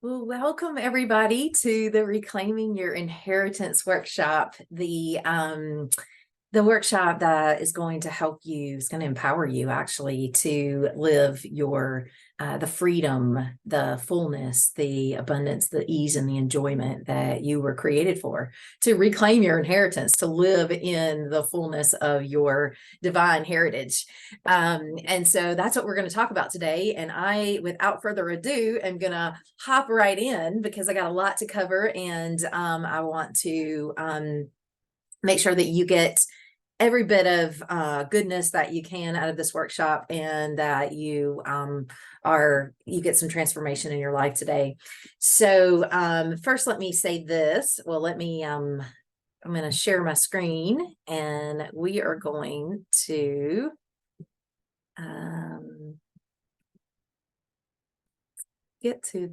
Well, welcome everybody to the Reclaiming Your Inheritance workshop. The workshop that is going to help you, is going to empower you actually to live your the freedom, the fullness, the abundance, the ease, and the enjoyment that you were created for, to reclaim your inheritance, to live in the fullness of your divine heritage. And so that's what we're going to talk about today. And I, without further ado, am going to hop right in because I got a lot to cover, and I want to make sure that you get every bit of goodness that you can out of this workshop, and that you get some transformation in your life today. So first, let me say this. Well, I'm going to share my screen, and we are going to get to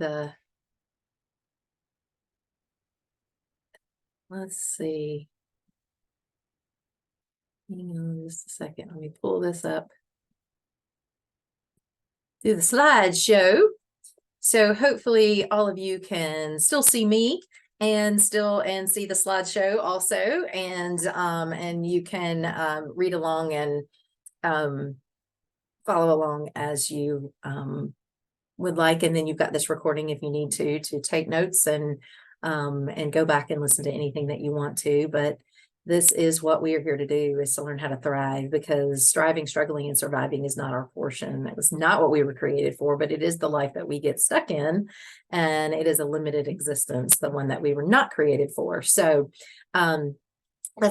let's see. Hang on just a second. Let me pull this up. Do the slideshow. So hopefully all of you can still see me and see the slideshow also, and you can read along and follow along as you would like. And then you've got this recording if you need to take notes and go back and listen to anything that you want to. But this is what we are here to do, is to learn how to thrive, because striving, struggling, and surviving is not our portion. That was not what we were created for, but it is the life that we get stuck in, and it is a limited existence, the one that we were not created for. So the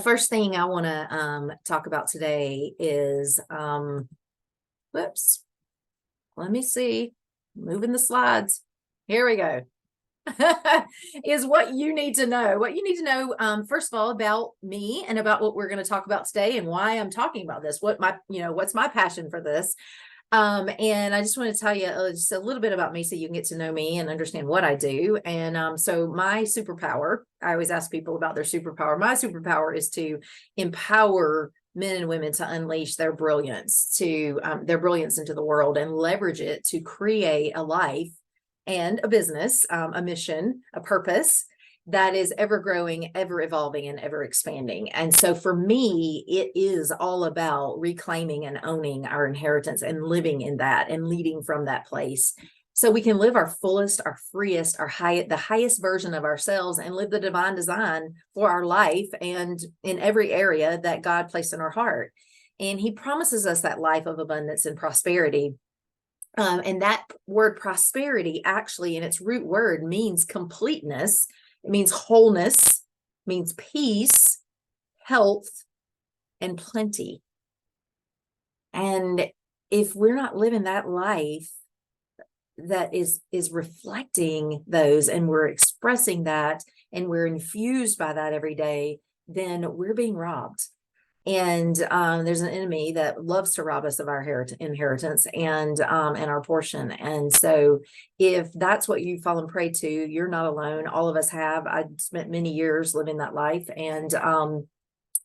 first thing I want to talk about today is, whoops, let me see, moving the slides. Here we go. Is what you need to know. What you need to know, first of all, about me and about what we're going to talk about today, and why I'm talking about this. What's my passion for this? And I just want to tell you just a little bit about me so you can get to know me and understand what I do. And so my superpower, I always ask people about their superpower. My superpower is to empower men and women to unleash their brilliance into the world, and leverage it to create a life and a business, a mission, a purpose that is ever growing, ever evolving, and ever expanding. And so for me, it is all about reclaiming and owning our inheritance and living in that and leading from that place, so we can live our fullest, our freest, the highest version of ourselves, and live the divine design for our life and in every area that God placed in our heart. And He promises us that life of abundance and prosperity. And that word prosperity, actually, in its root word, means completeness. It means wholeness, means peace, health, and plenty. And if we're not living that life that is reflecting those, and we're expressing that, and we're infused by that every day, then we're being robbed. And there's an enemy that loves to rob us of our inheritance and our portion. And so if that's what you've fallen prey to, you're not alone. All of us have. I spent many years living that life, and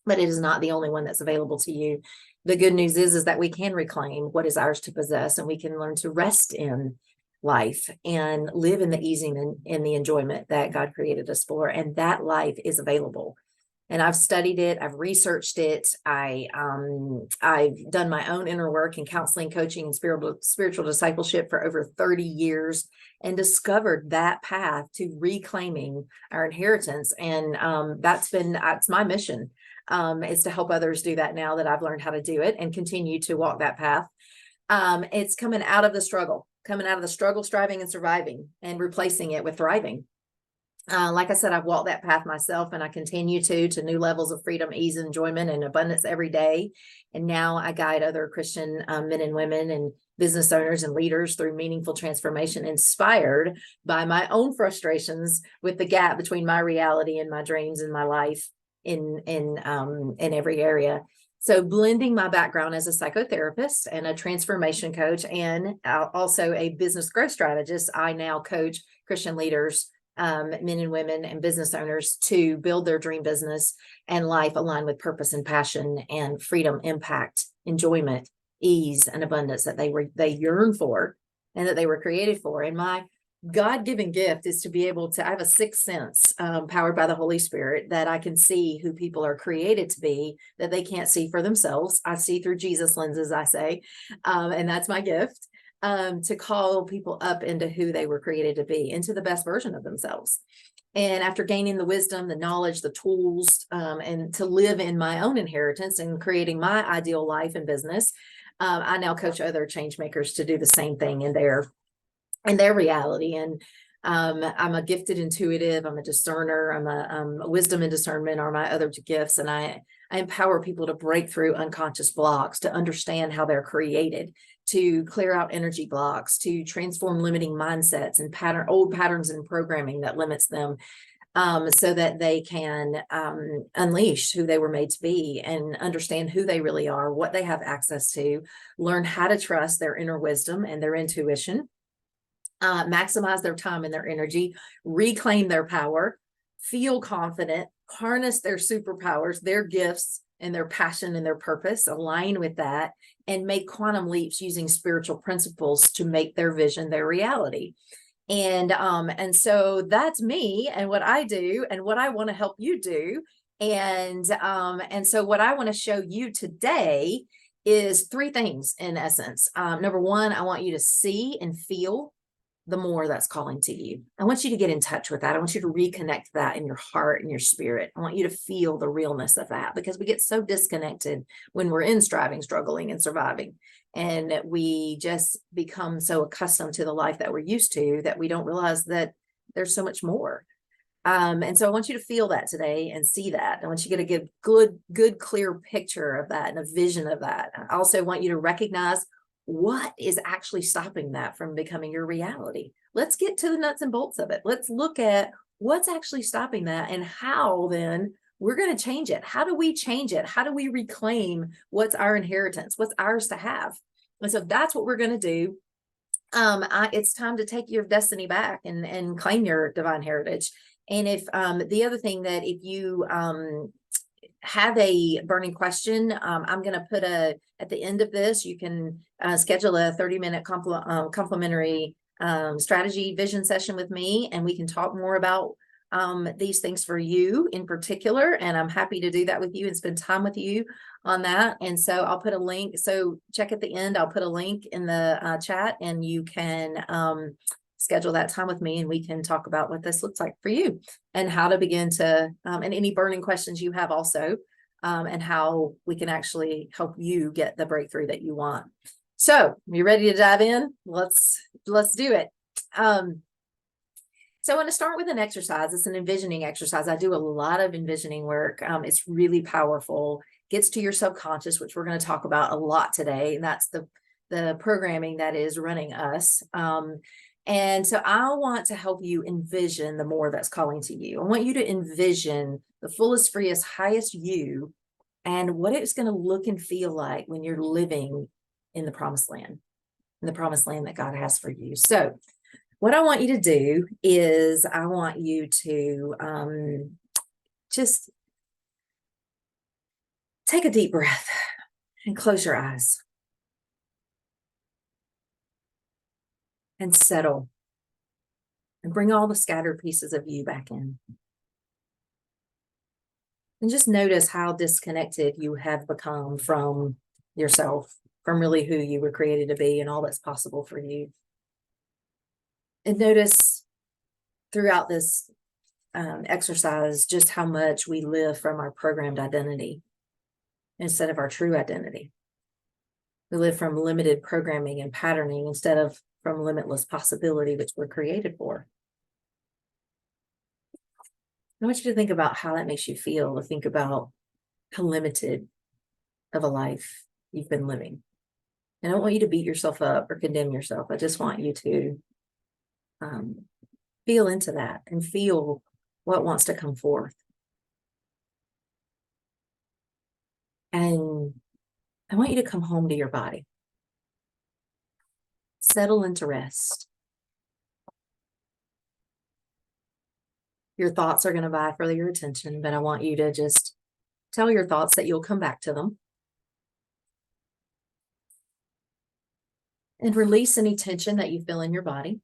but it is not the only one that's available to you. The good news is that we can reclaim what is ours to possess, and we can learn to rest in life and live in the ease and in the enjoyment that God created us for. And that life is available. And I've studied it. I've researched it. I've done my own inner work in counseling, coaching, and spiritual discipleship for over 30 years, and discovered that path to reclaiming our inheritance. And that's my mission, is to help others do that now that I've learned how to do it, and continue to walk that path. It's coming out of the struggle, striving, and surviving, and replacing it with thriving. Like I said, I've walked that path myself, and I continue to new levels of freedom, ease, enjoyment, and abundance every day. And now I guide other Christian men and women and business owners and leaders through meaningful transformation, inspired by my own frustrations with the gap between my reality and my dreams and my life in every area. So blending my background as a psychotherapist and a transformation coach, and also a business growth strategist, I now coach Christian leaders, men and women and business owners, to build their dream business and life aligned with purpose and passion and freedom, impact, enjoyment, ease, and abundance that they yearn for, and that they were created for. And my God-given gift is to be able to, I have a sixth sense, powered by the Holy Spirit, that I can see who people are created to be, that they can't see for themselves. I see through Jesus lenses, I say, and that's my gift, to call people up into who they were created to be, into the best version of themselves. And after gaining the wisdom, the knowledge, the tools, and to live in my own inheritance and creating my ideal life and business, I now coach other change makers to do the same thing in their reality. And I'm a gifted intuitive. I'm a discerner. I'm a wisdom and discernment are my other gifts. And I empower people to break through unconscious blocks, to understand how they're created, to clear out energy blocks, to transform limiting mindsets and old patterns and programming that limits them, so that they can unleash who they were made to be and understand who they really are, what they have access to, learn how to trust their inner wisdom and their intuition, maximize their time and their energy, reclaim their power, feel confident, harness their superpowers, their gifts, and their passion and their purpose, align with that, and make quantum leaps using spiritual principles to make their vision their reality. And so that's me and what I do and what I want to help you do. And so what I want to show you today is three things in essence. Number one, I want you to see and feel the more that's calling to you. I want you to get in touch with that. I want you to reconnect that in your heart and your spirit. I want you to feel the realness of that, because we get so disconnected when we're in striving, struggling, and surviving. And we just become so accustomed to the life that we're used to that we don't realize that there's so much more. And so I want you to feel that today and see that. I want you to get a good, clear picture of that and a vision of that. I also want you to recognize what is actually stopping that from becoming your reality. Let's get to the nuts and bolts of it. Let's look at what's actually stopping that and how then we're going to change it. How do we change it? How do we reclaim what's our inheritance? What's ours to have? And so that's what we're going to do. It's time to take your destiny back and claim your divine heritage. And if the other thing that if you have a burning question, I'm going to put at the end of this, you can schedule a 30-minute complimentary strategy vision session with me, and we can talk more about these things for you in particular. And I'm happy to do that with you and spend time with you on that. And so I'll put a link. So check at the end. I'll put a link in the chat, and you can schedule that time with me, and we can talk about what this looks like for you and how to begin to, and any burning questions you have also, and how we can actually help you get the breakthrough that you want. So you ready to dive in? Let's do it. So I want to start with an exercise. It's an envisioning exercise. I do a lot of envisioning work. It's really powerful, gets to your subconscious, which we're going to talk about a lot today. And that's the programming that is running us. And so I want to help you envision the more that's calling to you. I want you to envision the fullest, freest, highest you and what it's going to look and feel like when you're living in the promised land that God has for you. So what I want you to do is I want you to just take a deep breath and close your eyes and settle and bring all the scattered pieces of you back in. And just notice how disconnected you have become from yourself, from really who you were created to be and all that's possible for you. And notice throughout this exercise just how much we live from our programmed identity instead of our true identity. We live from limited programming and patterning instead of from limitless possibility, which we're created for. I want you to think about how that makes you feel, to think about how limited of a life you've been living. And I don't want you to beat yourself up or condemn yourself. I just want you to feel into that and feel what wants to come forth. And I want you to come home to your body. Settle into rest. Your thoughts are going to vie for your attention, but I want you to just tell your thoughts that you'll come back to them. And release any tension that you feel in your body.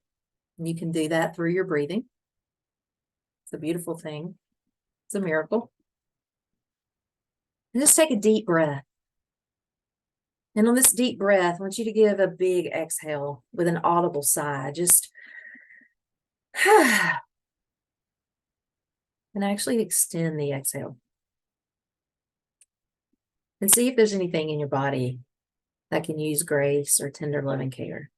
And you can do that through your breathing. It's a beautiful thing. It's a miracle. And just take a deep breath. And on this deep breath, I want you to give a big exhale with an audible sigh. Just and actually extend the exhale. And see if there's anything in your body that can use grace or tender loving care.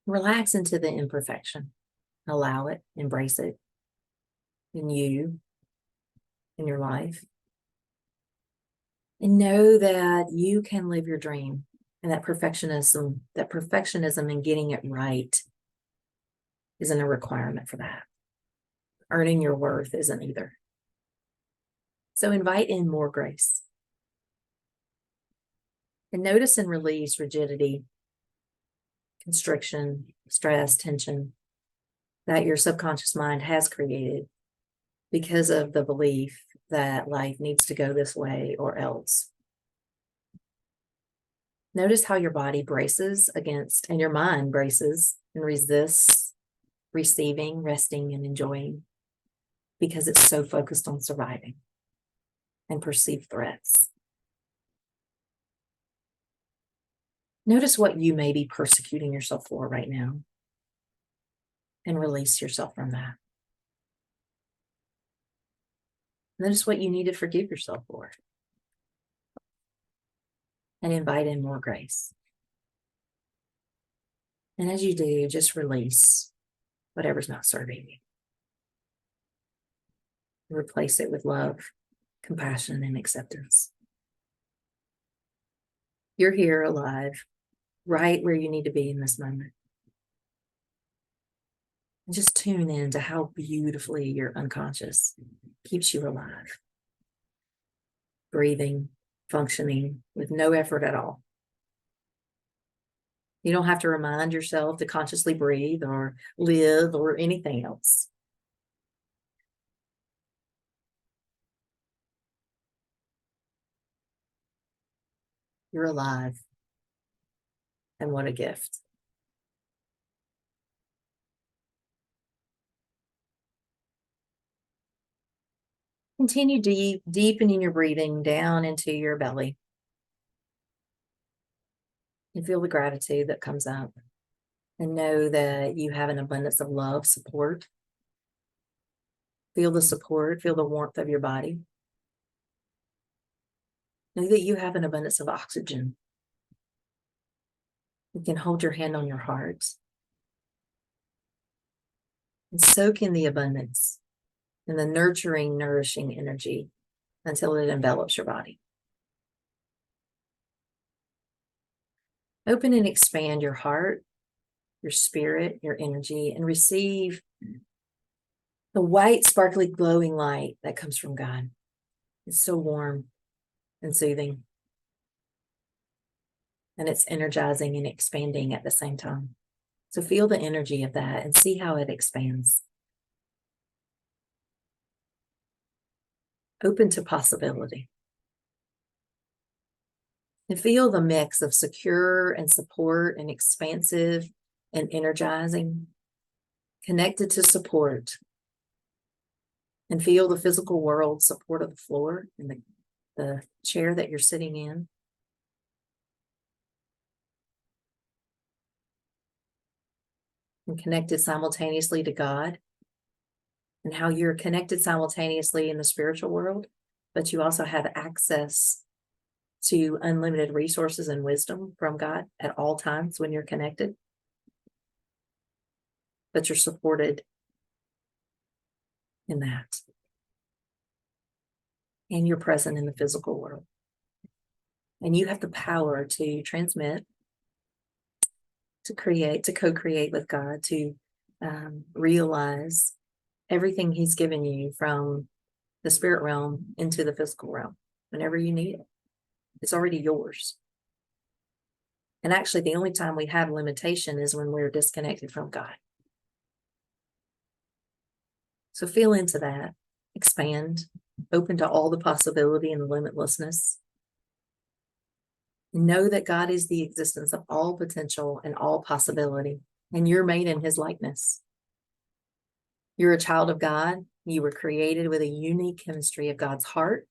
Relax into the imperfection. Allow it, embrace it in you, in your life. And know that you can live your dream, and that perfectionism in getting it right isn't a requirement for that. Earning your worth isn't either. So invite in more grace. And notice and release rigidity, constriction, stress, tension that your subconscious mind has created because of the belief that life needs to go this way or else. Notice how your body braces against, and your mind braces and resists receiving, resting, and enjoying because it's so focused on surviving and perceived threats. Notice what you may be persecuting yourself for right now and release yourself from that. Notice what you need to forgive yourself for and invite in more grace. And as you do, just release whatever's not serving you. Replace it with love, compassion, and acceptance. You're here alive, right where you need to be in this moment. And just tune in to how beautifully your unconscious keeps you alive, breathing, functioning with no effort at all. You don't have to remind yourself to consciously breathe or live or anything else. You're alive. And what a gift. Continue deepening your breathing down into your belly. And feel the gratitude that comes up. And know that you have an abundance of love, support. Feel the support, feel the warmth of your body. Know that you have an abundance of oxygen. You can hold your hand on your heart and soak in the abundance and the nurturing, nourishing energy until it envelops your body. Open and expand your heart, your spirit, your energy, and receive the white, sparkly, glowing light that comes from God. It's so warm and soothing. And it's energizing and expanding at the same time. So feel the energy of that and see how it expands. Open to possibility. And feel the mix of secure and support and expansive and energizing, connected to support. And feel the physical world support of the floor and the chair that you're sitting in. And connected simultaneously to God, and how you're connected simultaneously in the spiritual world, but you also have access to unlimited resources and wisdom from God at all times when you're connected. But you're supported in that. And you're present in the physical world. And you have the power to transmit, to create, to co-create with God, to realize everything He's given you from the spirit realm into the physical realm whenever you need it. It's already yours. And actually, the only time we have limitation is when we're disconnected from God. So feel into that, expand, open to all the possibility and the limitlessness. Know that God is the existence of all potential and all possibility, and you're made in his likeness. You're a child of God. You were created with a unique chemistry of God's heart.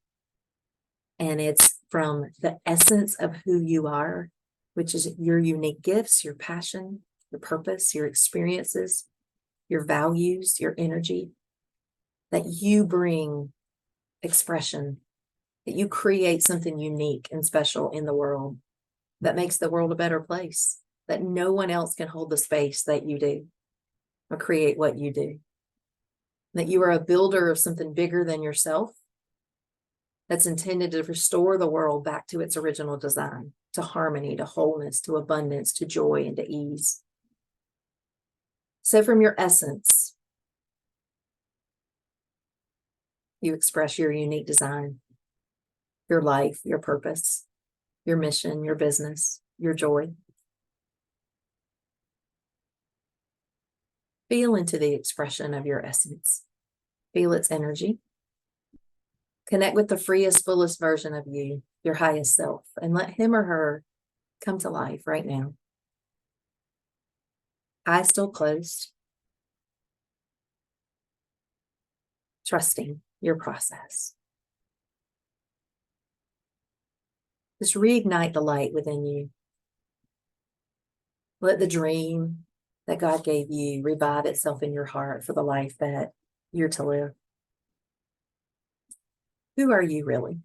And it's from the essence of who you are, which is your unique gifts, your passion, your purpose, your experiences, your values, your energy, that you bring expression, that you create something unique and special in the world that makes the world a better place, that no one else can hold the space that you do or create what you do, that you are a builder of something bigger than yourself that's intended to restore the world back to its original design, to harmony, to wholeness, to abundance, to joy, and to ease. So from your essence, you express your unique design, your life, your purpose, your mission, your business, your joy. Feel into the expression of your essence. Feel its energy. Connect with the freest, fullest version of you, your highest self, and let him or her come to life right now. Eyes still closed. Trusting your process. Just reignite the light within you. Let the dream that God gave you revive itself in your heart for the life that you're to live. Who are you really?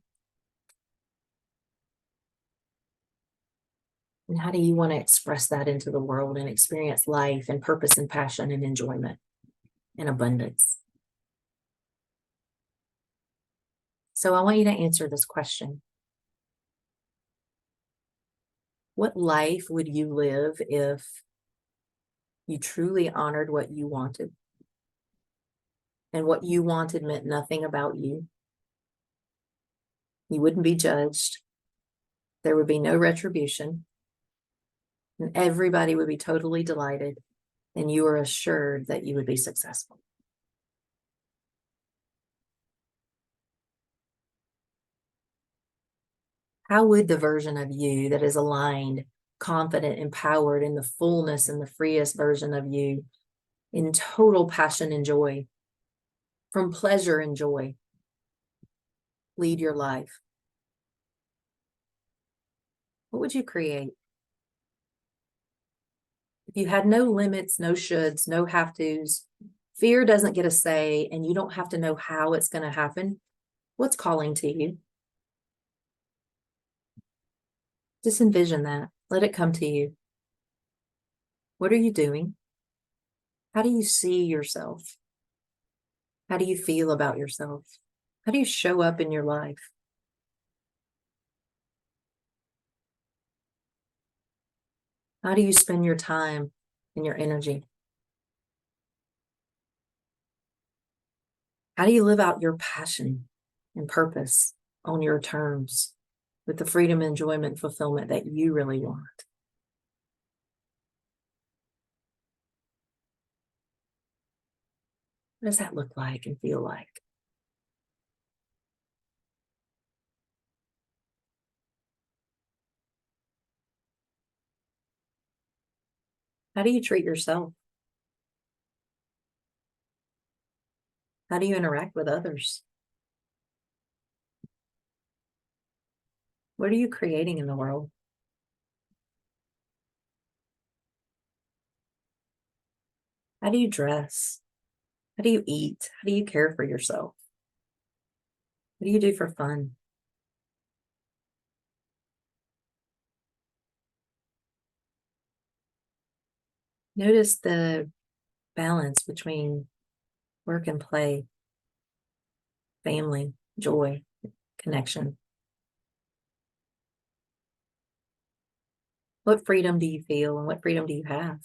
And how do you want to express that into the world and experience life and purpose and passion and enjoyment and abundance? So I want you to answer this question. What life would you live if you truly honored what you wanted? And what you wanted meant nothing about you. You wouldn't be judged. There would be no retribution. And everybody would be totally delighted. And you are assured that you would be successful. How would the version of you that is aligned, confident, empowered in the fullness and the freest version of you, in total passion and joy, from pleasure and joy, lead your life? What would you create? If you had no limits, no shoulds, no have tos, fear doesn't get a say, and you don't have to know how it's going to happen, what's calling to you? Just envision that. Let it come to you. What are you doing? How do you see yourself? How do you feel about yourself? How do you show up in your life? How do you spend your time and your energy? How do you live out your passion and purpose on your terms with the freedom, enjoyment, fulfillment that you really want? What does that look like and feel like? How do you treat yourself? How do you interact with others? What are you creating in the world? How do you dress? How do you eat? How do you care for yourself? What do you do for fun? Notice the balance between work and play, family, joy, connection. What freedom do you feel and what freedom do you have?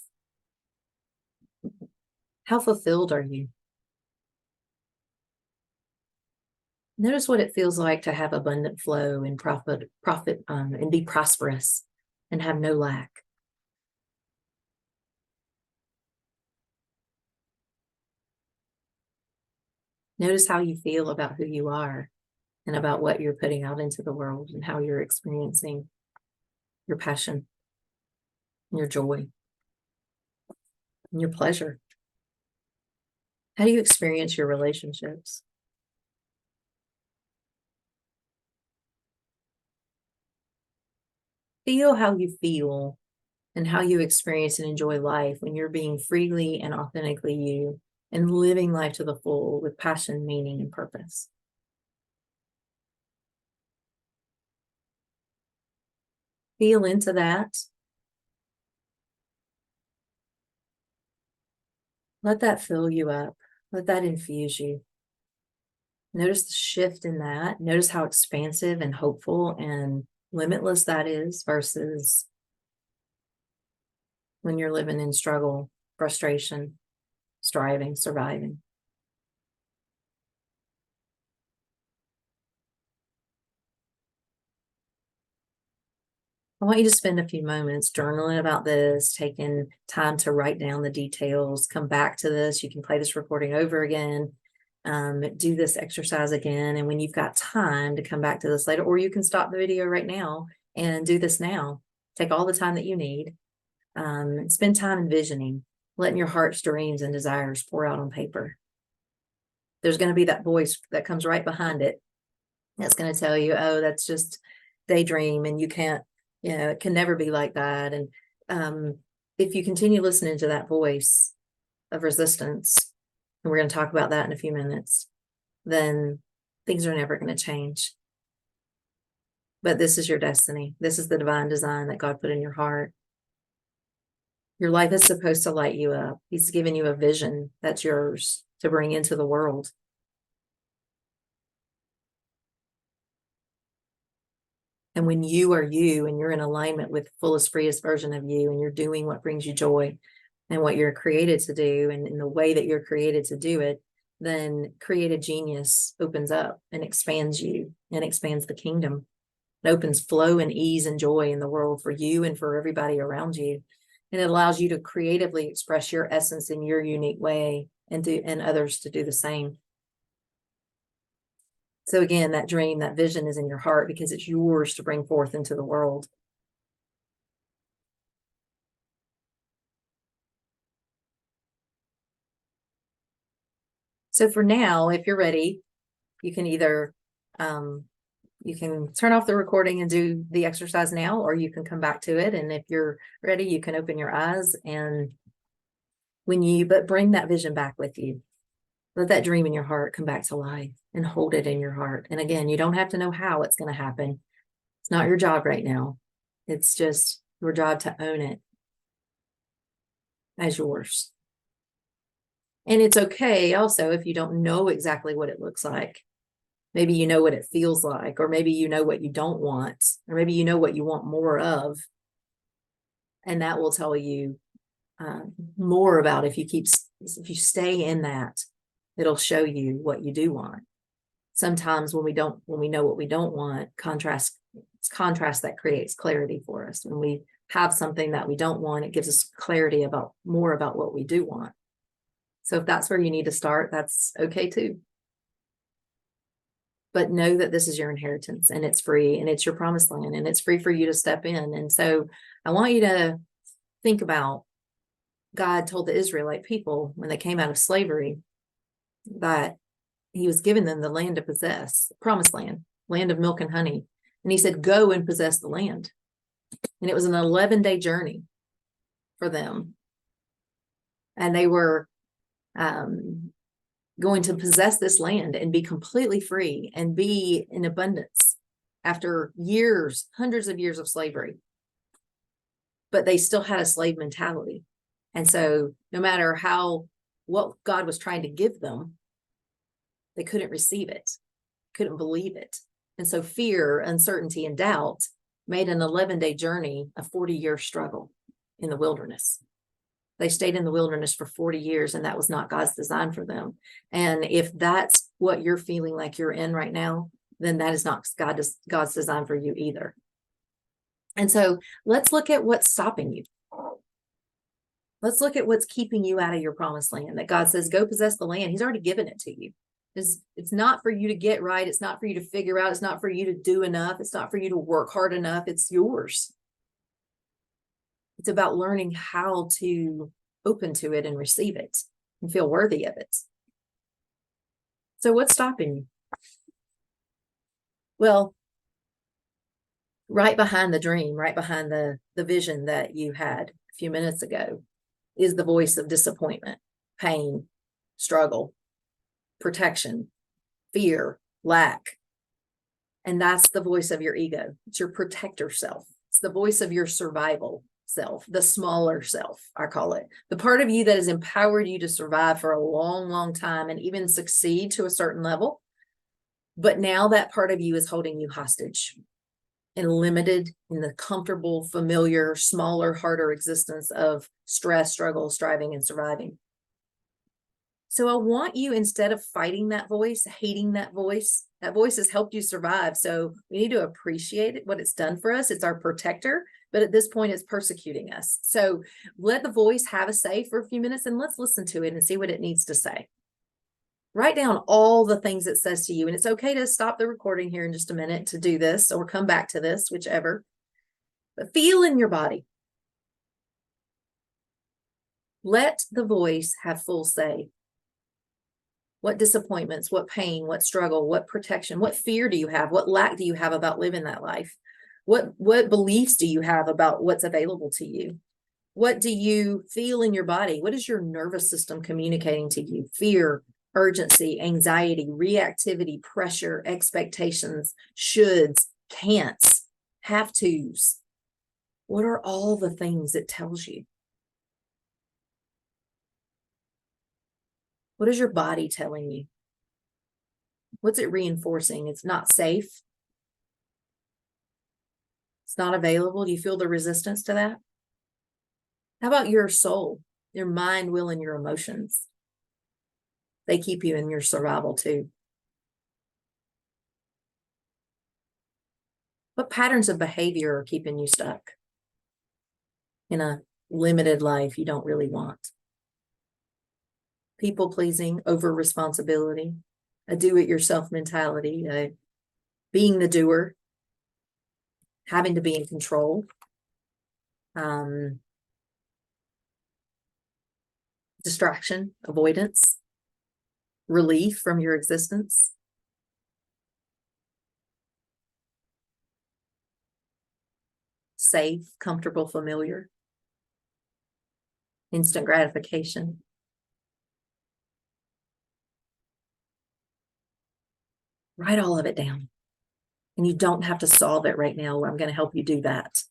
How fulfilled are you? Notice what it feels like to have abundant flow and profit, and be prosperous and have no lack. Notice how you feel about who you are and about what you're putting out into the world and how you're experiencing your passion, your joy, and your pleasure? How do you experience your relationships? Feel how you feel and how you experience and enjoy life when you're being freely and authentically you and living life to the full with passion, meaning, and purpose. Feel into that. Let that fill you up. Let that infuse you. Notice the shift in that. Notice how expansive and hopeful and limitless that is versus when you're living in struggle, frustration, striving, surviving. I want you to spend a few moments journaling about this, taking time to write down the details, come back to this. You can play this recording over again, do this exercise again. And when you've got time to come back to this later, or you can stop the video right now and do this now. Take all the time that you need. Spend time envisioning, letting your heart's dreams and desires pour out on paper. There's going to be that voice that comes right behind it that's going to tell you, oh, that's just daydream and you can't, it can never be like that. And if you continue listening to that voice of resistance, and we're going to talk about that in a few minutes, then things are never going to change. But this is your destiny. This is the divine design that God put in your heart. Your life is supposed to light you up. He's given you a vision that's yours to bring into the world. And when you are you and you're in alignment with the fullest, freest version of you, and you're doing what brings you joy and what you're created to do, and in the way that you're created to do it, then creative genius opens up and expands you and expands the kingdom. It opens flow and ease and joy in the world for you and for everybody around you. And it allows you to creatively express your essence in your unique way and others to do the same. So again, that dream, that vision is in your heart because it's yours to bring forth into the world. So for now, if you're ready, you can either you can turn off the recording and do the exercise now, or you can come back to it. And if you're ready, you can open your eyes and but bring that vision back with you. Let that dream in your heart come back to life and hold it in your heart. And again, you don't have to know how it's going to happen. It's not your job right now. It's just your job to own it as yours. And it's okay also if you don't know exactly what it looks like. Maybe you know what it feels like, or maybe you know what you don't want, or maybe you know what you want more of. And that will tell you more about if you stay in that, it'll show you what you do want. Sometimes when we know what we don't want, it's contrast that creates clarity for us. When we have something that we don't want, it gives us clarity more about what we do want. So if that's where you need to start, that's okay too. But know that this is your inheritance and it's free and it's your promised land and it's free for you to step in. And so I want you to think about God told the Israelite people when they came out of slavery that he was giving them the land to possess, promised land of milk and honey. And he said, go and possess the land. And it was an 11-day journey for them. And they were going to possess this land and be completely free and be in abundance after years, hundreds of years of slavery. But they still had a slave mentality. And so no matter what God was trying to give them, they couldn't receive it, couldn't believe it. And so fear, uncertainty, and doubt made an 11-day journey a 40-year struggle in the wilderness. They stayed in the wilderness for 40 years, and that was not God's design for them. And if that's what you're feeling like you're in right now, then that is not God's design for you either. And so let's look at what's stopping you. Let's look at what's keeping you out of your promised land, that God says, go possess the land. He's already given it to you. It's not for you to get right. It's not for you to figure out. It's not for you to do enough. It's not for you to work hard enough. It's yours. It's about learning how to open to it and receive it and feel worthy of it. So what's stopping you? Well, right behind the dream, right behind the vision that you had a few minutes ago is the voice of disappointment, pain, struggle, protection, fear, lack. And that's the voice of your ego. It's your protector self. It's the voice of your survival self, the smaller self, I call it. The part of you that has empowered you to survive for a long, long time and even succeed to a certain level. But now that part of you is holding you hostage and limited in the comfortable, familiar, smaller, harder existence of stress, struggle, striving, and surviving. So I want you, instead of fighting that voice, hating that voice has helped you survive. So we need to appreciate it, what it's done for us. It's our protector, but at this point it's persecuting us. So let the voice have a say for a few minutes and let's listen to it and see what it needs to say. Write down all the things it says to you. And it's okay to stop the recording here in just a minute to do this or come back to this, whichever. But feel in your body. Let the voice have full say. What disappointments, what pain, what struggle, what protection, what fear do you have? What lack do you have about living that life? What beliefs do you have about what's available to you? What do you feel in your body? What is your nervous system communicating to you? Fear, urgency, anxiety, reactivity, pressure, expectations, shoulds, can'ts, have tos. What are all the things it tells you? What is your body telling you? What's it reinforcing? It's not safe. It's not available. Do you feel the resistance to that? How about your soul, your mind, will, and your emotions? They keep you in your survival too. What patterns of behavior are keeping you stuck in a limited life you don't really want? People pleasing, over responsibility, a do-it-yourself mentality, being the doer, having to be in control, distraction, avoidance, relief from your existence. Safe, comfortable, familiar, instant gratification. Write all of it down. And you don't have to solve it right now. I'm going to help you do that.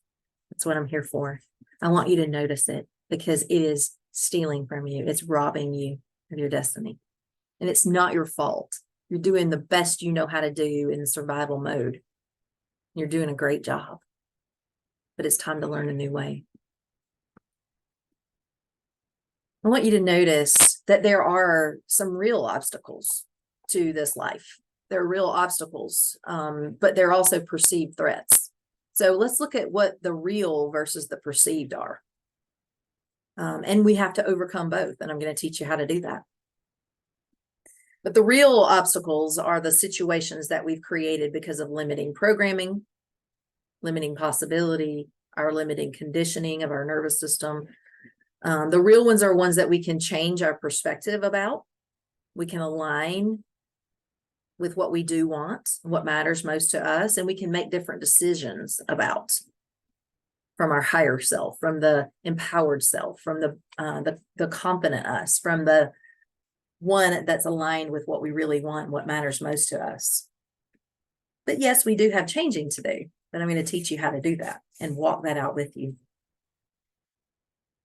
That's what I'm here for. I want you to notice it because it is stealing from you. It's robbing you of your destiny. And it's not your fault. You're doing the best you know how to do in survival mode. You're doing a great job. But it's time to learn a new way. I want you to notice that there are some real obstacles to this life. There are real obstacles, but they're also perceived threats. So let's look at what the real versus the perceived are. And we have to overcome both, and I'm going to teach you how to do that. But the real obstacles are the situations that we've created because of limiting programming, limiting possibility, our limiting conditioning of our nervous system. The real ones are ones that we can change our perspective about. We can align with what we do want, what matters most to us, and we can make different decisions about from our higher self, from the empowered self, from the confident us, from the one that's aligned with what we really want and what matters most to us. But yes, we do have changing to do, but I'm going to teach you how to do that and walk that out with you.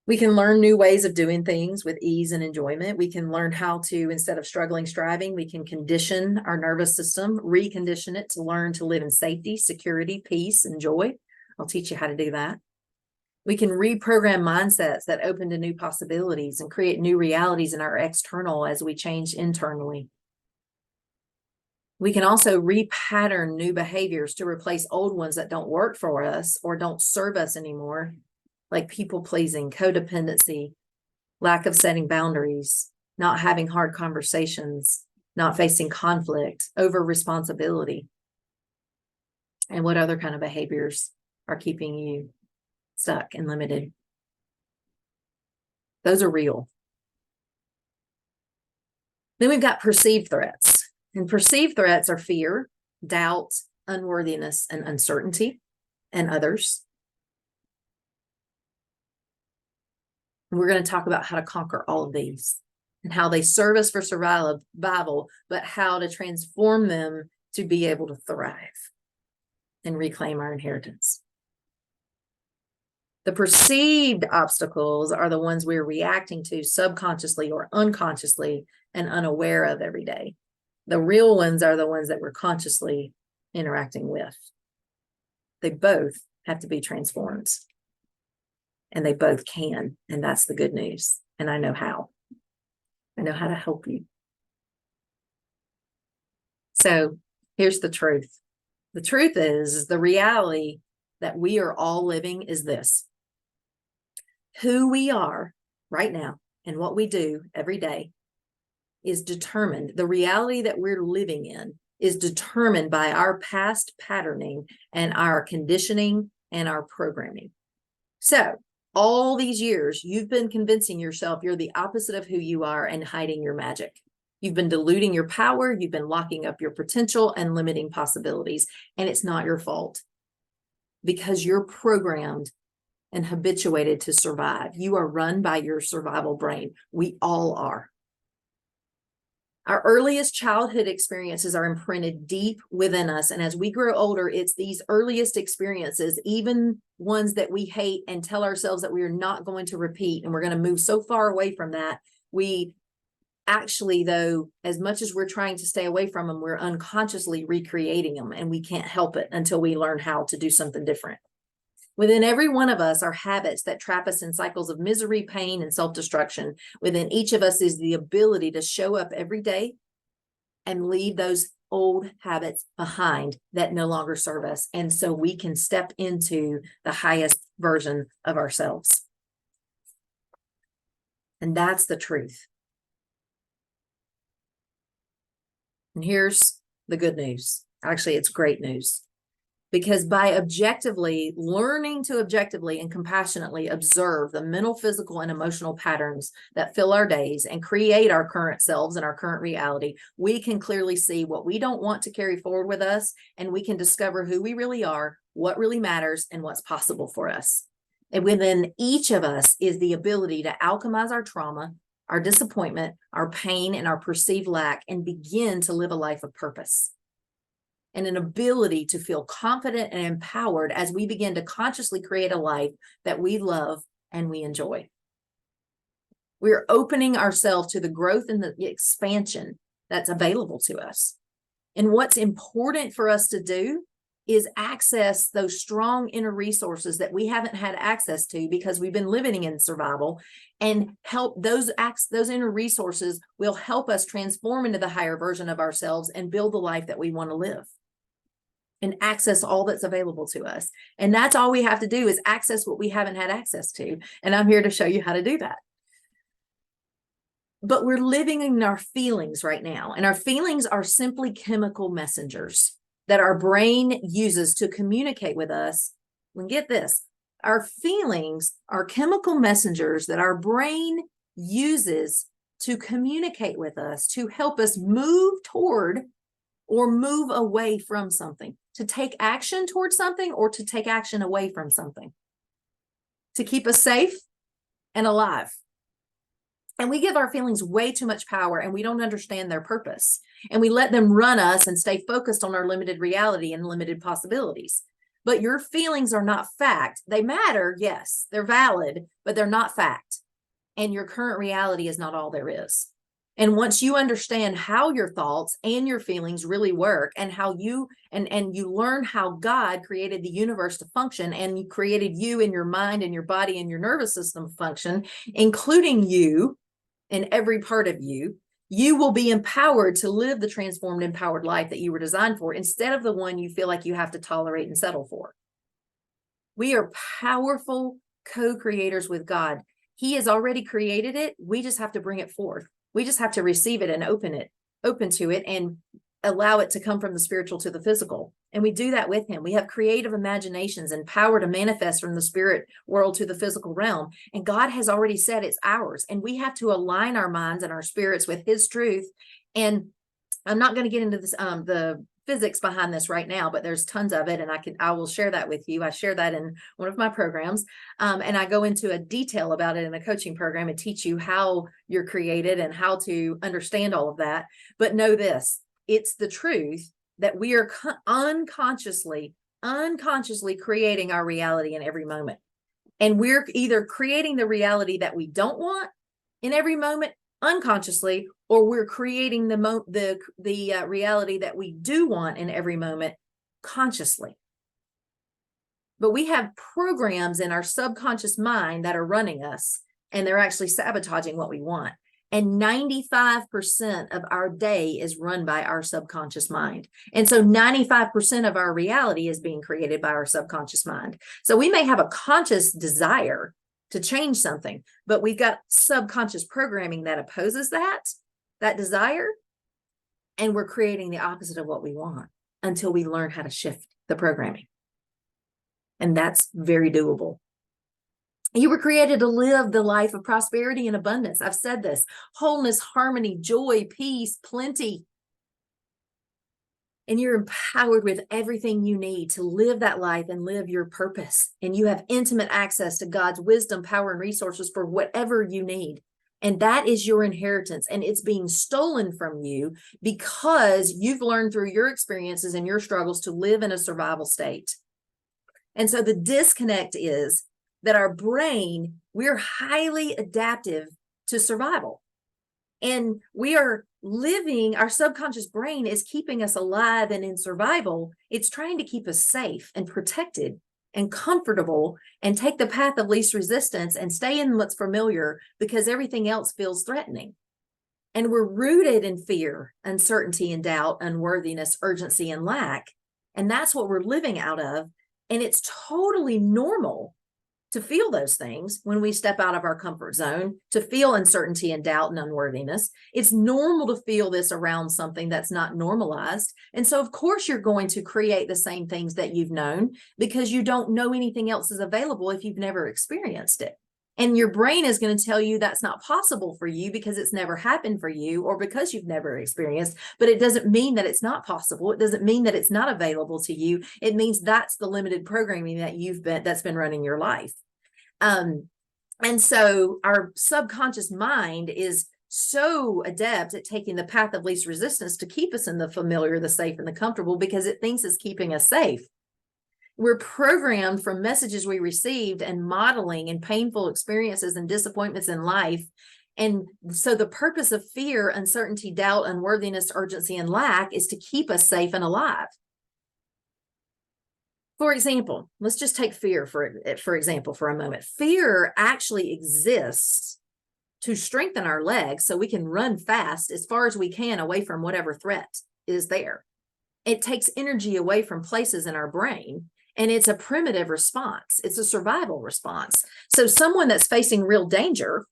We can learn new ways of doing things with ease and enjoyment. We can learn how to, instead of struggling, striving, we can condition our nervous system, recondition it to learn to live in safety, security, peace, and joy. I'll teach you how to do that. We can reprogram mindsets that open to new possibilities and create new realities in our external as we change internally. We can also repattern new behaviors to replace old ones that don't work for us or don't serve us anymore, like people pleasing, codependency, lack of setting boundaries, not having hard conversations, not facing conflict, over responsibility. And what other kind of behaviors are keeping you stuck and limited? Those are real. Then we've got perceived threats. And perceived threats are fear, doubt, unworthiness, and uncertainty, and others. And we're going to talk about how to conquer all of these and how they serve us for survival, but how to transform them to be able to thrive and reclaim our inheritance. The perceived obstacles are the ones we're reacting to subconsciously or unconsciously and unaware of every day. The real ones are the ones that we're consciously interacting with. They both have to be transformed. And they both can. And that's the good news. And I know how. I know how to help you. So here's the truth. The truth is the reality that we are all living is this. Who we are right now and what we do every day is determined. The reality that we're living in is determined by our past patterning and our conditioning and our programming. So all these years, you've been convincing yourself you're the opposite of who you are and hiding your magic. You've been diluting your power. You've been locking up your potential and limiting possibilities. And it's not your fault because you're programmed and habituated to survive. You are run by your survival brain. We all are. Our earliest childhood experiences are imprinted deep within us. And as we grow older, it's these earliest experiences, even ones that we hate and tell ourselves that we are not going to repeat, and we're going to move so far away from that. We actually, though, as much as we're trying to stay away from them, we're unconsciously recreating them, and we can't help it until we learn how to do something different. Within every one of us are habits that trap us in cycles of misery, pain, and self-destruction. Within each of us is the ability to show up every day and leave those old habits behind that no longer serve us. And so we can step into the highest version of ourselves. And that's the truth. And here's the good news. Actually, it's great news. Because by learning to objectively and compassionately observe the mental, physical, and emotional patterns that fill our days and create our current selves and our current reality, we can clearly see what we don't want to carry forward with us, and we can discover who we really are, what really matters, and what's possible for us. And within each of us is the ability to alchemize our trauma, our disappointment, our pain, and our perceived lack, and begin to live a life of purpose. And an ability to feel confident and empowered as we begin to consciously create a life that we love and we enjoy. We're opening ourselves to the growth and the expansion that's available to us. And what's important for us to do is access those strong inner resources that we haven't had access to because we've been living in survival, and help those inner resources will help us transform into the higher version of ourselves and build the life that we want to live. And access all that's available to us. And that's all we have to do is access what we haven't had access to. And I'm here to show you how to do that. But we're living in our feelings right now. And our feelings are simply chemical messengers that our brain uses to communicate with us. And get this, our feelings are chemical messengers that our brain uses to communicate with us, to help us move toward or move away from something, to take action towards something or to take action away from something, to keep us safe and alive. And we give our feelings way too much power, and we don't understand their purpose. And we let them run us and stay focused on our limited reality and limited possibilities. But your feelings are not fact. They matter, yes, they're valid, but they're not fact. And your current reality is not all there is. And once you understand how your thoughts and your feelings really work, and how you you learn how God created the universe to function, and you created you and your mind and your body and your nervous system function, including you and every part of you, you will be empowered to live the transformed, empowered life that you were designed for, instead of the one you feel like you have to tolerate and settle for. We are powerful co-creators with God. He has already created it. We just have to bring it forth. We just have to receive it and open to it, and allow it to come from the spiritual to the physical. And we do that with him. We have creative imaginations and power to manifest from the spirit world to the physical realm. And God has already said it's ours. And we have to align our minds and our spirits with his truth. And I'm not going to get into this, the physics behind this right now, but there's tons of it. And I will share that with you. I share that in one of my programs. And I go into a detail about it in a coaching program and teach you how you're created and how to understand all of that. But know this, it's the truth that we are unconsciously creating our reality in every moment. And we're either creating the reality that we don't want in every moment unconsciously, or we're creating the reality that we do want in every moment consciously. But we have programs in our subconscious mind that are running us, and they're actually sabotaging what we want. And 95% of our day is run by our subconscious mind. And so 95% of our reality is being created by our subconscious mind. So we may have a conscious desire to change something, but we've got subconscious programming that opposes that desire. And we're creating the opposite of what we want until we learn how to shift the programming. And that's very doable. You were created to live the life of prosperity and abundance. I've said this: wholeness, harmony, joy, peace, plenty. And you're empowered with everything you need to live that life and live your purpose. And you have intimate access to God's wisdom, power, and resources for whatever you need. And that is your inheritance. And it's being stolen from you because you've learned through your experiences and your struggles to live in a survival state. And so the disconnect is that our brain, we're highly adaptive to survival. And we are living, our subconscious brain is keeping us alive and in survival. It's trying to keep us safe and protected and comfortable and take the path of least resistance and stay in what's familiar because everything else feels threatening. And we're rooted in fear, uncertainty and doubt, unworthiness, urgency and lack. And that's what we're living out of. And it's totally normal to feel those things when we step out of our comfort zone, to feel uncertainty and doubt and unworthiness. It's normal to feel this around something that's not normalized. And so, of course, you're going to create the same things that you've known because you don't know anything else is available if you've never experienced it. And your brain is going to tell you that's not possible for you because it's never happened for you or because you've never experienced, but it doesn't mean that it's not possible. It doesn't mean that it's not available to you. It means that's the limited programming that that's been running your life. And so our subconscious mind is so adept at taking the path of least resistance to keep us in the familiar, the safe, and the comfortable because it thinks it's keeping us safe. We're programmed from messages we received and modeling and painful experiences and disappointments in life. And so the purpose of fear, uncertainty, doubt, unworthiness, urgency, and lack is to keep us safe and alive. For example, let's just take fear for example for a moment. Fear actually exists to strengthen our legs so we can run fast as far as we can away from whatever threat is there. It takes energy away from places in our brain, and it's a primitive response. It's a survival response. So someone that's facing real danger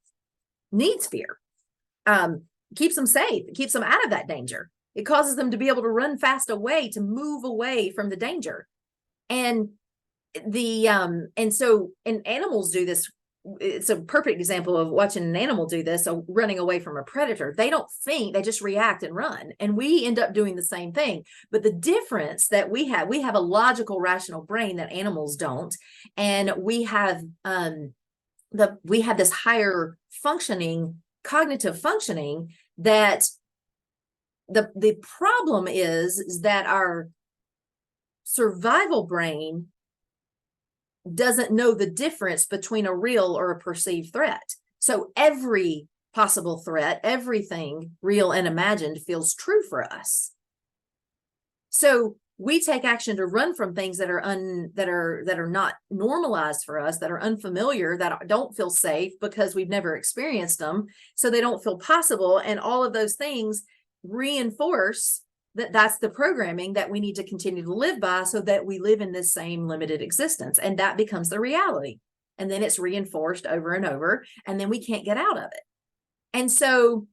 needs fear. Keeps them safe. It keeps them out of that danger. It causes them to be able to run fast away, to move away from the danger. And animals do this. It's a perfect example of watching an animal do this. So running away from a predator, they don't think, they just react and run. And we end up doing the same thing. But the difference that we have a logical, rational brain that animals don't. And we have this higher functioning, cognitive functioning that the problem is that our survival brain doesn't know the difference between a real or a perceived threat. So every possible threat, everything real and imagined feels true for us. So we take action to run from things that are not normalized for us, that are unfamiliar, that don't feel safe because we've never experienced them. So they don't feel possible. And all of those things reinforce that's the programming that we need to continue to live by so that we live in this same limited existence. And that becomes the reality. And then it's reinforced over and over, and then we can't get out of it. And so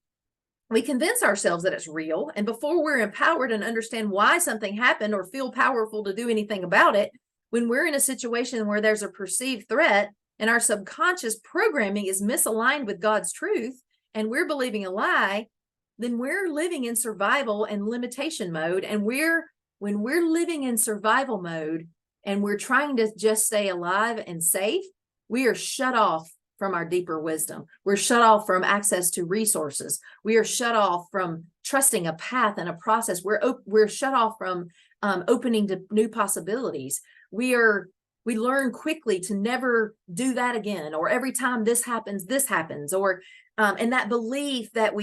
we convince ourselves that it's real. And before we're empowered and understand why something happened or feel powerful to do anything about it, when we're in a situation where there's a perceived threat and our subconscious programming is misaligned with God's truth and we're believing a lie, then we're living in survival and limitation mode. And when we're living in survival mode and we're trying to just stay alive and safe, we are shut off from our deeper wisdom. We're shut off from access to resources. We are shut off from trusting a path and a process. We're shut off from opening to new possibilities. We learn quickly to never do that again, or every time this happens, or and that belief that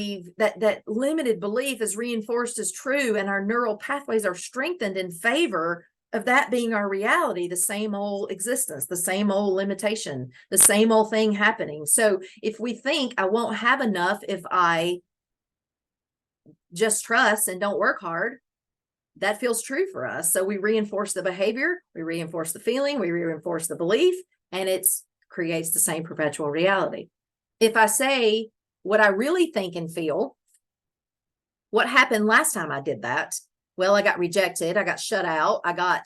that limited belief is reinforced as true, and our neural pathways are strengthened in favor of that being our reality, the same old existence, the same old limitation, the same old thing happening. So if we think I won't have enough if I just trust and don't work hard, that feels true for us. So we reinforce the behavior, we reinforce the feeling, we reinforce the belief, and it creates the same perpetual reality. If I say what I really think and feel, what happened last time I did that? Well, I got rejected. I got shut out. I got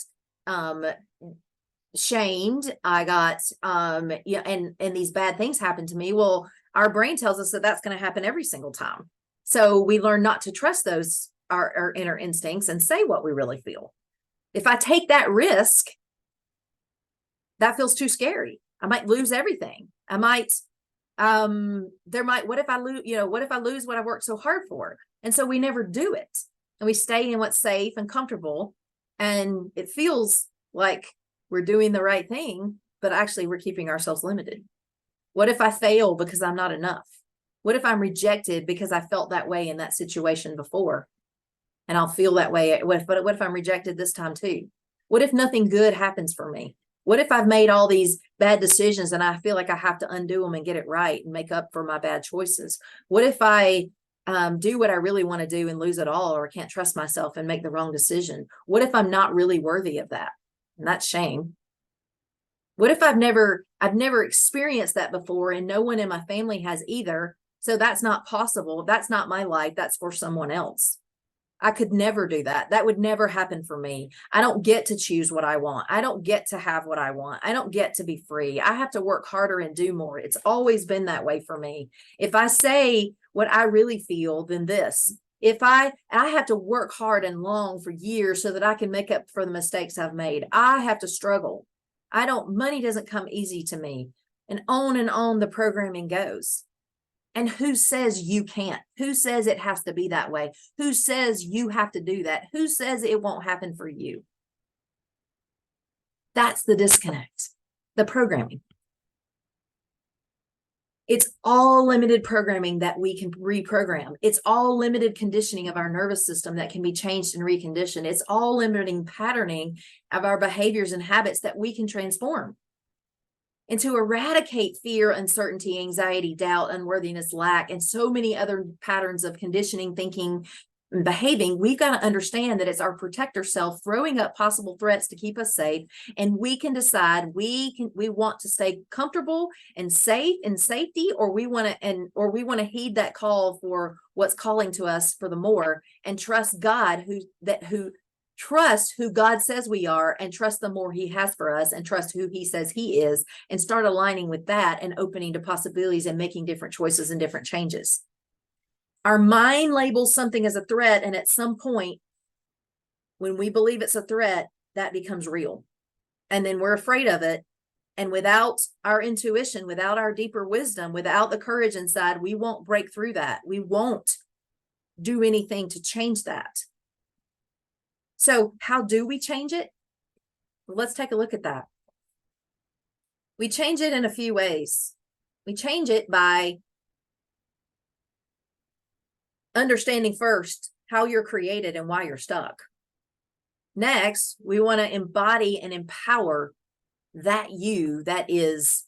shamed. I got and these bad things happened to me. Well, our brain tells us that that's going to happen every single time. So we learn not to trust those our inner instincts and say what we really feel. If I take that risk, that feels too scary. I might lose everything. I might what if I lose what I worked so hard for? And so we never do it. And we stay in what's safe and comfortable. And it feels like we're doing the right thing, but actually we're keeping ourselves limited. What if I fail because I'm not enough? What if I'm rejected because I felt that way in that situation before? And I'll feel that way. What if I'm rejected this time too? What if nothing good happens for me? What if I've made all these bad decisions and I feel like I have to undo them and get it right and make up for my bad choices? What if I do what I really want to do and lose it all, or can't trust myself and make the wrong decision? What if I'm not really worthy of that? And that's shame. What if I've never experienced that before and no one in my family has either? So that's not possible. That's not my life. That's for someone else. I could never do that. That would never happen for me. I don't get to choose what I want. I don't get to have what I want. I don't get to be free. I have to work harder and do more. It's always been that way for me. If I say what I really feel, then this. I have to work hard and long for years so that I can make up for the mistakes I've made. I have to struggle. Money doesn't come easy to me. And on the programming goes. And who says you can't? Who says it has to be that way? Who says you have to do that? Who says it won't happen for you? That's the disconnect, the programming. It's all limited programming that we can reprogram. It's all limited conditioning of our nervous system that can be changed and reconditioned. It's all limiting patterning of our behaviors and habits that we can transform. And to eradicate fear, uncertainty, anxiety, doubt, unworthiness, lack, and so many other patterns of conditioning, thinking, and behaving, we've got to understand that it's our protector self throwing up possible threats to keep us safe. And we can decide we want to stay comfortable and safe in safety, or we want to heed that call for what's calling to us for the more, and trust God trust who God says we are, and trust the more he has for us, and trust who he says he is, and start aligning with that and opening to possibilities and making different choices and different changes. Our mind labels something as a threat, and at some point when we believe it's a threat, that becomes real. And then we're afraid of it. And without our intuition, without our deeper wisdom, without the courage inside, we won't break through that. We won't do anything to change that. So how do we change it? Well, let's take a look at that. We change it in a few ways. We change it by understanding first how you're created and why you're stuck. Next, we want to embody and empower that you that is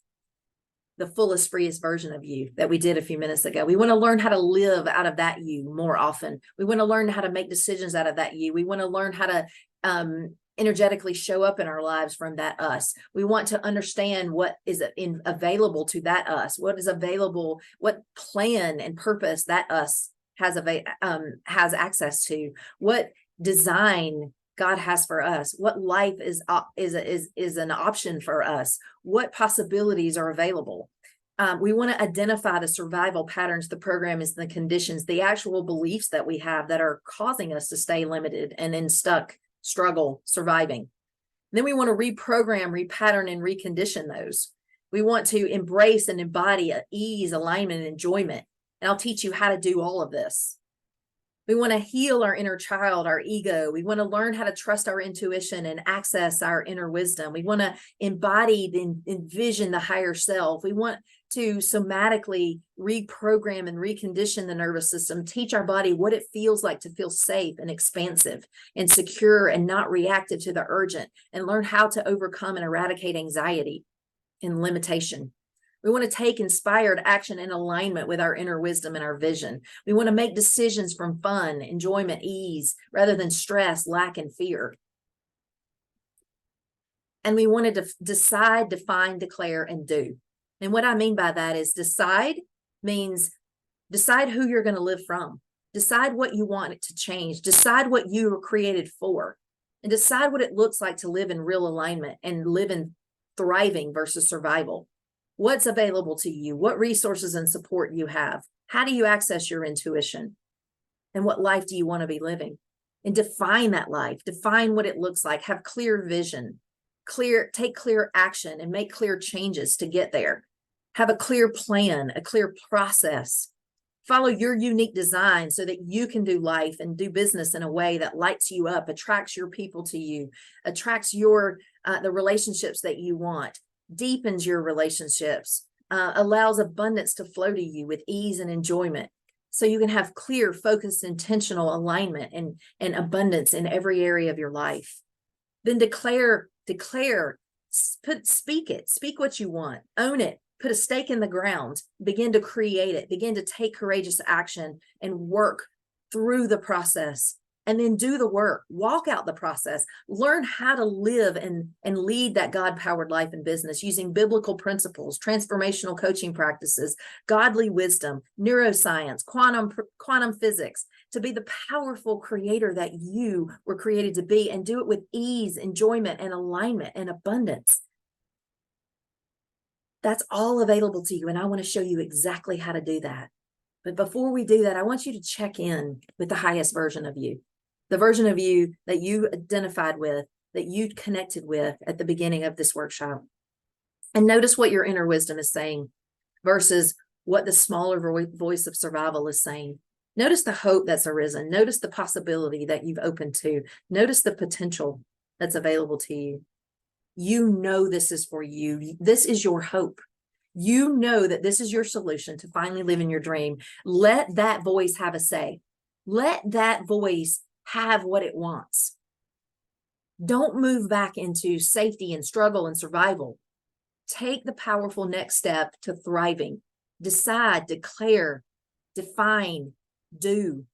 the fullest, freest version of you that we did a few minutes ago. We want to learn how to live out of that you more often. We want to learn how to make decisions out of that you. We want to learn how to energetically show up in our lives from that us. We want to understand what is available to that us, what is available, what plan and purpose that us has access to, what design God has for us, what life is an option for us, what possibilities are available. We want to identify the survival patterns, the programs, the conditions, the actual beliefs that we have that are causing us to stay limited and in stuck, struggle, surviving. Then we want to reprogram, repattern, and recondition those. We want to embrace and embody ease, alignment, and enjoyment. And I'll teach you how to do all of this. We want to heal our inner child, our ego. We want to learn how to trust our intuition and access our inner wisdom. We want to embody and envision the higher self. We want to somatically reprogram and recondition the nervous system, teach our body what it feels like to feel safe and expansive and secure and not reactive to the urgent, and learn how to overcome and eradicate anxiety and limitation. We want to take inspired action in alignment with our inner wisdom and our vision. We want to make decisions from fun, enjoyment, ease, rather than stress, lack, and fear. And we want to decide, define, declare, and do. And what I mean by that is decide means decide who you're going to live from. Decide what you want it to change. Decide what you were created for. And decide what it looks like to live in real alignment and live in thriving versus survival. What's available to you? What resources and support you have? How do you access your intuition? And what life do you want to be living? And define that life. Define what it looks like. Have clear vision. Take clear action and make clear changes to get there. Have a clear plan, a clear process. Follow your unique design so that you can do life and do business in a way that lights you up, attracts your people to you, attracts your the relationships that you want, deepens your relationships, allows abundance to flow to you with ease and enjoyment. So you can have clear, focused, intentional alignment and abundance in every area of your life. Then declare, speak it, speak what you want, own it, put a stake in the ground, begin to create it, begin to take courageous action and work through the process. And then do the work, walk out the process, learn how to live and lead that God-powered life and business using biblical principles, transformational coaching practices, godly wisdom, neuroscience, quantum physics, to be the powerful creator that you were created to be, and do it with ease, enjoyment, and alignment and abundance. That's all available to you, and I want to show you exactly how to do that. But before we do that, I want you to check in with the highest version of you. The version of you that you identified with, that you connected with at the beginning of this workshop. And notice what your inner wisdom is saying versus what the smaller voice of survival is saying. Notice the hope that's arisen. Notice the possibility that you've opened to. Notice the potential that's available to you. You know this is for you. This is your hope. You know that this is your solution to finally living your dream. Let that voice have a say. Let that voice have what it wants. Don't move back into safety and struggle and survival. Take the powerful next step to thriving. Decide, declare, define, do.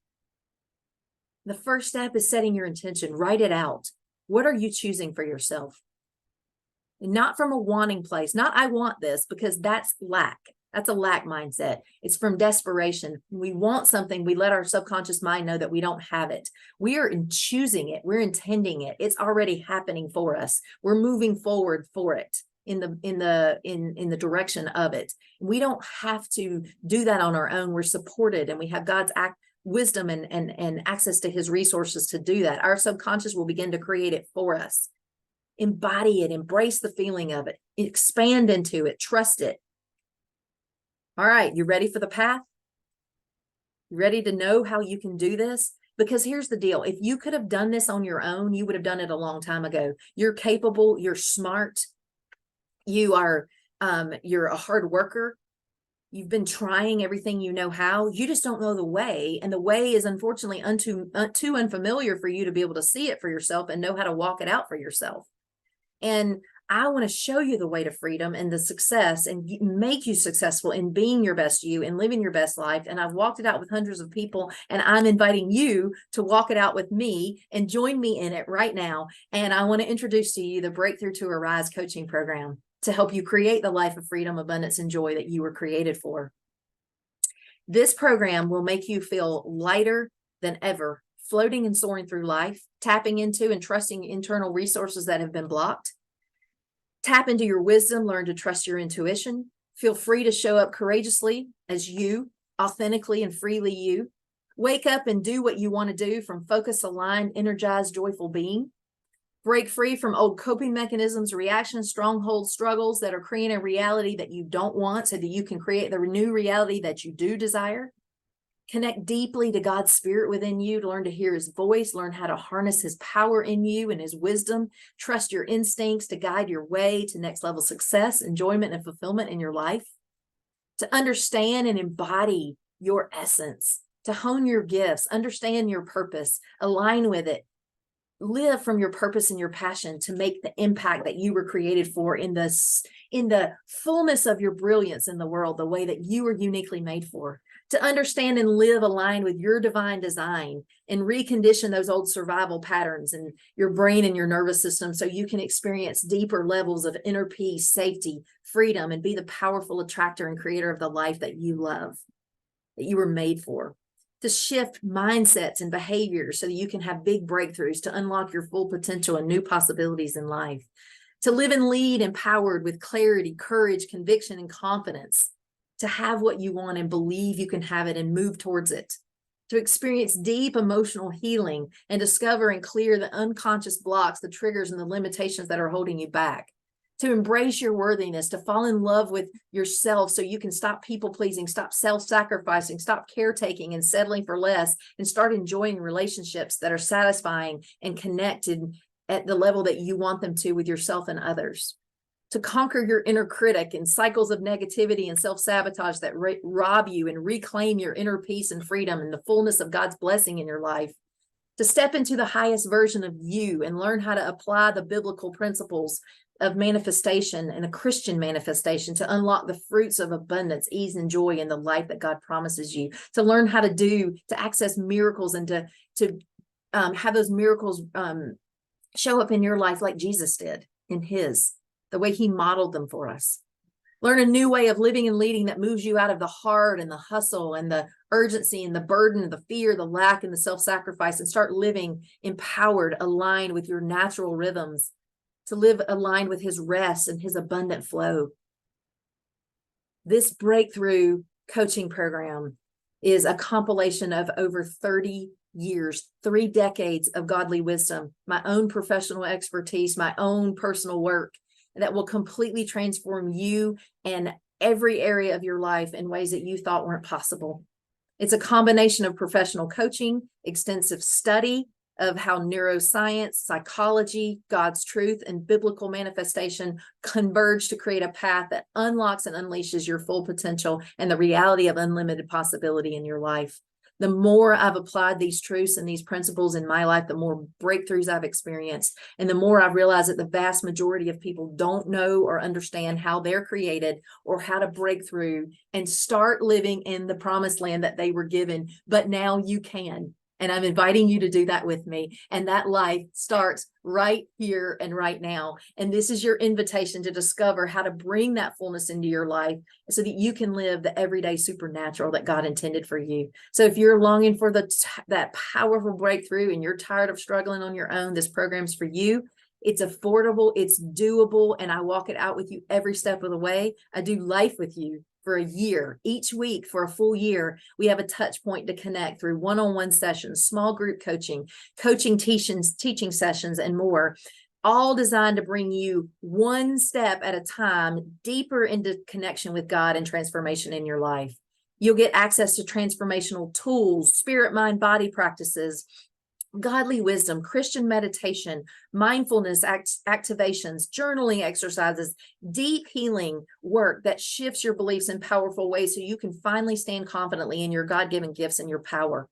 The first step is setting your intention. Write it out. What are you choosing for yourself? Not from a wanting place, not I want this, because that's lack. That's a lack mindset. It's from desperation. When we want something, we let our subconscious mind know that we don't have it. We are in choosing it. We're intending it. It's already happening for us. We're moving forward for it in the direction of it. We don't have to do that on our own. We're supported, and we have God's wisdom and access to his resources to do that. Our subconscious will begin to create it for us. Embody it, embrace the feeling of it, expand into it, trust it. All right, you ready for the path? You ready to know how you can do this? Because here's the deal. If you could have done this on your own, you would have done it a long time ago. You're capable, you're smart, you're a hard worker. You've been trying everything you know how. You just don't know the way. And the way is unfortunately too unfamiliar for you to be able to see it for yourself and know how to walk it out for yourself. And I want to show you the way to freedom and the success and make you successful in being your best you and living your best life. And I've walked it out with hundreds of people, and I'm inviting you to walk it out with me and join me in it right now. And I want to introduce to you the Breakthrough to Arise coaching program to help you create the life of freedom, abundance, and joy that you were created for. This program will make you feel lighter than ever, floating and soaring through life, tapping into and trusting internal resources that have been blocked. Tap into your wisdom, learn to trust your intuition. Feel free to show up courageously as you, authentically and freely you. Wake up and do what you want to do from focused, aligned, energized, joyful being. Break free from old coping mechanisms, reactions, strongholds, struggles that are creating a reality that you don't want so that you can create the new reality that you do desire. Connect deeply to God's spirit within you to learn to hear his voice, learn how to harness his power in you and his wisdom. Trust your instincts to guide your way to next level success, enjoyment, and fulfillment in your life. To understand and embody your essence, to hone your gifts, understand your purpose, align with it, live from your purpose and your passion to make the impact that you were created for in the fullness of your brilliance in the world, the way that you were uniquely made for. To understand and live aligned with your divine design and recondition those old survival patterns in your brain and your nervous system so you can experience deeper levels of inner peace, safety, freedom, and be the powerful attractor and creator of the life that you love, that you were made for. To shift mindsets and behaviors so that you can have big breakthroughs, to unlock your full potential and new possibilities in life. To live and lead empowered with clarity, courage, conviction, and confidence. To have what you want and believe you can have it and move towards it. To experience deep emotional healing and discover and clear the unconscious blocks, the triggers, and the limitations that are holding you back. To embrace your worthiness, to fall in love with yourself so you can stop people pleasing, stop self-sacrificing, stop caretaking and settling for less, and start enjoying relationships that are satisfying and connected at the level that you want them to with yourself and others. To conquer your inner critic and cycles of negativity and self-sabotage that rob you and reclaim your inner peace and freedom and the fullness of God's blessing in your life. To step into the highest version of you and learn how to apply the biblical principles of manifestation and a Christian manifestation to unlock the fruits of abundance, ease, and joy in the life that God promises you. To learn how to access miracles and to have those miracles show up in your life like Jesus did in his, the way he modeled them for us. Learn a new way of living and leading that moves you out of the hard and the hustle and the urgency and the burden, the fear, the lack, and the self-sacrifice, and start living empowered, aligned with your natural rhythms, to live aligned with his rest and his abundant flow. This breakthrough coaching program is a compilation of over 30 years, 3 decades of godly wisdom, my own professional expertise, my own personal work that will completely transform you and every area of your life in ways that you thought weren't possible. It's a combination of professional coaching, extensive study of how neuroscience, psychology, God's truth, and biblical manifestation converge to create a path that unlocks and unleashes your full potential and the reality of unlimited possibility in your life. The more I've applied these truths and these principles in my life, the more breakthroughs I've experienced. And the more I've realized that the vast majority of people don't know or understand how they're created or how to break through and start living in the promised land that they were given. But now you can. And I'm inviting you to do that with me. And that life starts right here and right now. And this is your invitation to discover how to bring that fullness into your life so that you can live the everyday supernatural that God intended for you. So if you're longing for that powerful breakthrough and you're tired of struggling on your own, this program's for you. It's affordable, it's doable, and I walk it out with you every step of the way. I do life with you for a year. Each week for a full year, we have a touch point to connect through one-on-one sessions, small group coaching teaching sessions, and more, all designed to bring you one step at a time deeper into connection with God and transformation in your life. You'll get access to transformational tools, spirit, mind, body practices, godly wisdom, Christian meditation, mindfulness activations, journaling exercises, deep healing work that shifts your beliefs in powerful ways so you can finally stand confidently in your God-given gifts and your power.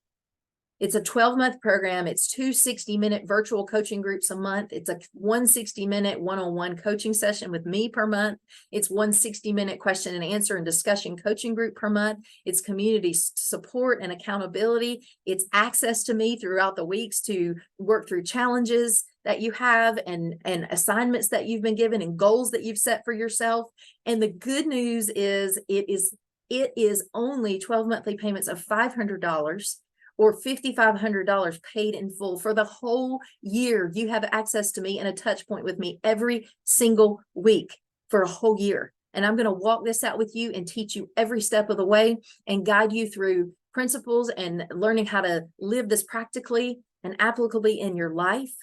It's a 12-month program. It's 2 60-minute virtual coaching groups a month. It's a 1 60-minute one-on-one coaching session with me per month. It's 1 60-minute question and answer and discussion coaching group per month. It's community support and accountability. It's access to me throughout the weeks to work through challenges that you have and assignments that you've been given and goals that you've set for yourself. And the good news is it is it is only 12 monthly payments of $500 or $5,500 paid in full for the whole year. You have access to me and a touch point with me every single week for a whole year. And I'm going to walk this out with you and teach you every step of the way and guide you through principles and learning how to live this practically and applicably in your life.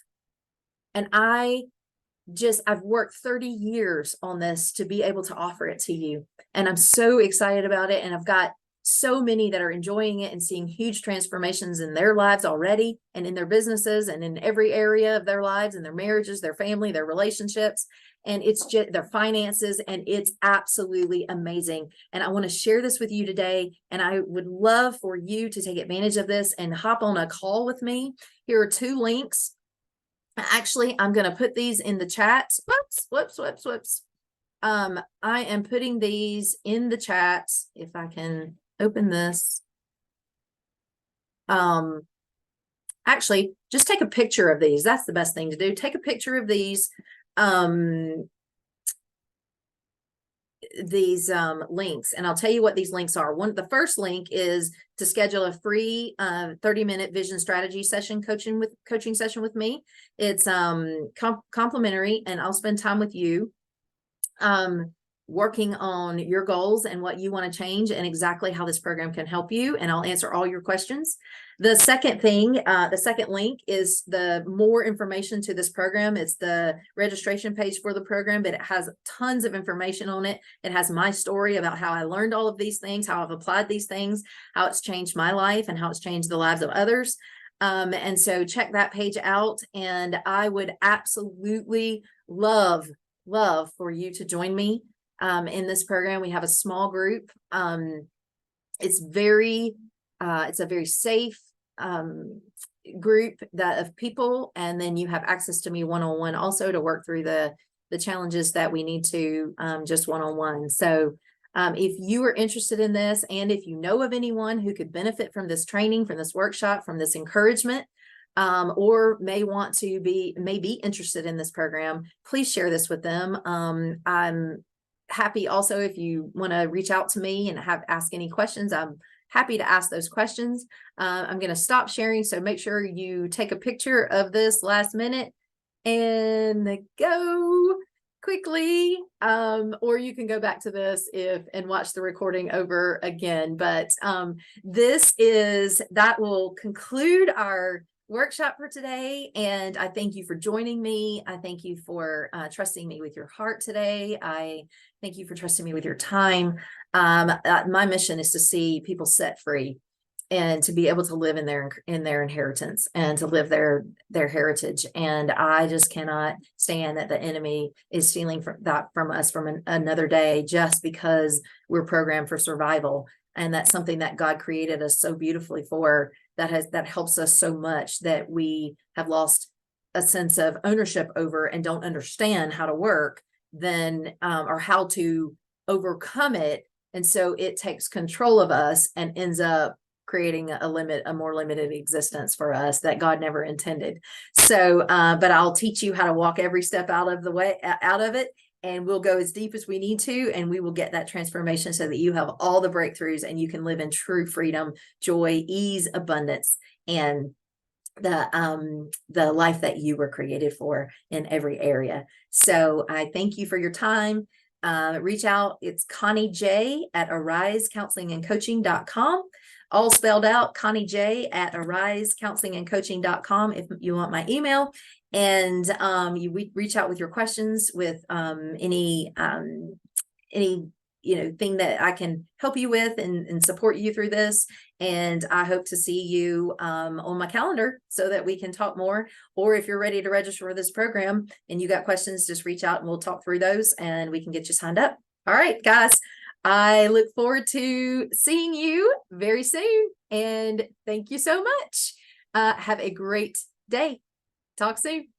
And I've worked 30 years on this to be able to offer it to you. And I'm so excited about it. And I've got so many that are enjoying it and seeing huge transformations in their lives already, and in their businesses, and in every area of their lives, and their marriages, their family, their relationships, and it's just their finances. And it's absolutely amazing. And I want to share this with you today. And I would love for you to take advantage of this and hop on a call with me. Here are 2 links. Actually, I'm going to put these in the chat. Whoops. I am putting these in the chat. If I can open this. Actually, just take a picture of these. That's the best thing to do. Take a picture of these links, and I'll tell you what these links are. The first link is to schedule a free 30-minute vision strategy session coaching session with me. It's complimentary, and I'll spend time with you working on your goals and what you want to change and exactly how this program can help you. And I'll answer all your questions. The second link is the more information to this program. It's the registration page for the program, but it has tons of information on it. It has my story about how I learned all of these things, how I've applied these things, how it's changed my life, and how it's changed the lives of others. And so check that page out. And I would absolutely love for you to join me in this program. We have a small group. It's a very safe group of people, and then you have access to me one-on-one also to work through the challenges that we need to just one-on-one. So if you are interested in this, and if you know of anyone who could benefit from this training, from this workshop, from this encouragement, or may be interested in this program, please share this with them. I'm happy also if you want to reach out to me and ask any questions. I'm happy to ask those questions. I'm going to stop sharing, so make sure you take a picture of this last minute and go quickly, or you can go back to this and watch the recording over again. But that will conclude our workshop for today. And I thank you for joining me. I thank you for trusting me with your heart today. I thank you for trusting me with your time. My mission is to see people set free and to be able to live in their inheritance and to live their heritage. And I just cannot stand that the enemy is stealing from us from another day just because we're programmed for survival. And that's something that God created us so beautifully for, that helps us so much, that we have lost a sense of ownership over and don't understand how to work or how to overcome it. And so it takes control of us and ends up creating a more limited existence for us that God never intended. So, but I'll teach you how to walk every step out of it. And we'll go as deep as we need to, and we will get that transformation so that you have all the breakthroughs and you can live in true freedom, joy, ease, abundance, and the life that you were created for in every area. So I thank you for your time. Reach out. It's Connie J at arisecounselingandcoaching.com. All spelled out, Connie J at arisecounselingandcoaching.com if you want my email. And you reach out with your questions, with any thing that I can help you with and support you through this. And I hope to see you on my calendar so that we can talk more. Or if you're ready to register for this program and you got questions, just reach out and we'll talk through those and we can get you signed up. All right, guys, I look forward to seeing you very soon. And thank you so much. Have a great day. Talk soon.